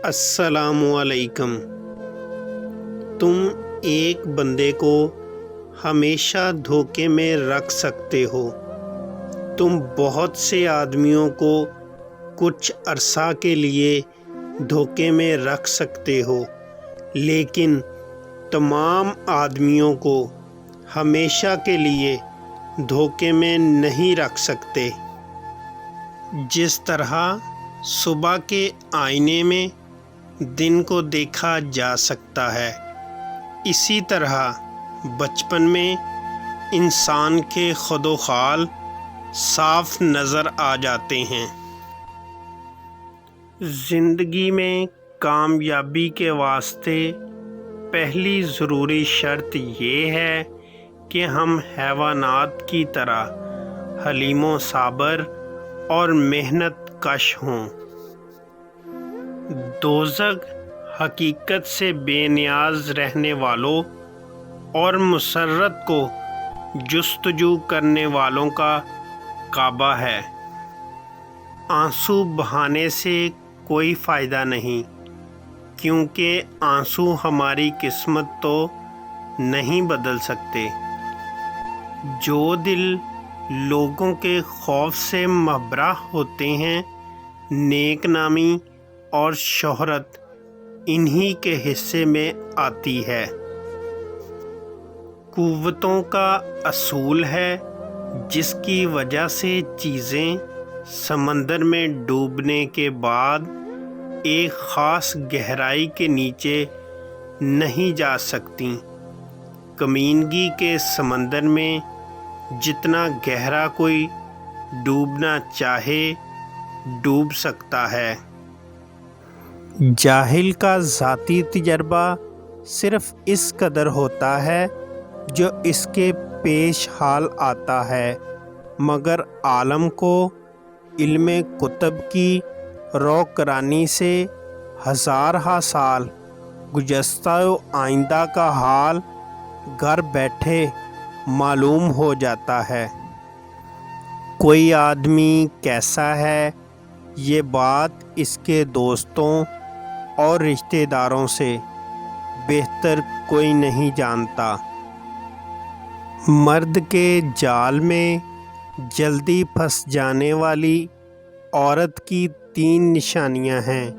السلام علیکم۔ تم ایک بندے کو ہمیشہ دھوکے میں رکھ سکتے ہو۔ تم بہت سے آدمیوں کو کچھ عرصہ کے لیے دھوکے میں رکھ سکتے ہو، لیکن تمام آدمیوں کو ہمیشہ کے لیے دھوکے میں نہیں رکھ سکتے۔ جس طرح صبح کے آئینے میں دن کو دیکھا جا سکتا ہے، اسی طرح بچپن میں انسان کے خد و خال صاف نظر آ جاتے ہیں۔ زندگی میں کامیابی کے واسطے پہلی ضروری شرط یہ ہے کہ ہم حیوانات کی طرح حلیم و صابر اور محنت کش ہوں۔ دوزخ حقیقت سے بے نیاز رہنے والوں اور مسرت کو جستجو کرنے والوں کا کعبہ ہے۔ آنسو بہانے سے کوئی فائدہ نہیں، کیونکہ آنسو ہماری قسمت تو نہیں بدل سکتے۔ جو دل لوگوں کے خوف سے مبرہ ہوتے ہیں، نیک نامی اور شہرت انہی کے حصے میں آتی ہے۔ قوتوں کا اصول ہے جس کی وجہ سے چیزیں سمندر میں ڈوبنے کے بعد ایک خاص گہرائی کے نیچے نہیں جا سکتیں۔ کمینگی کے سمندر میں جتنا گہرا کوئی ڈوبنا چاہے ڈوب سکتا ہے۔ جاہل کا ذاتی تجربہ صرف اس قدر ہوتا ہے جو اس کے پیش حال آتا ہے، مگر عالم کو علم کتب کی روکرانی سے ہزارہا سال گزشتہ و آئندہ کا حال گھر بیٹھے معلوم ہو جاتا ہے۔ کوئی آدمی کیسا ہے، یہ بات اس کے دوستوں اور رشتہ داروں سے بہتر کوئی نہیں جانتا۔ مرد کے جال میں جلدی پھنس جانے والی عورت کی 3 نشانیاں ہیں۔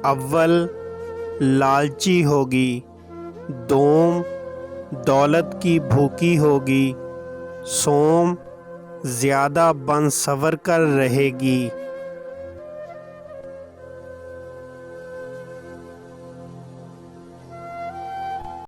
اول، لالچی ہوگی۔ دوم، دولت کی بھوکی ہوگی۔ سوم، زیادہ بن سور کر رہے گی۔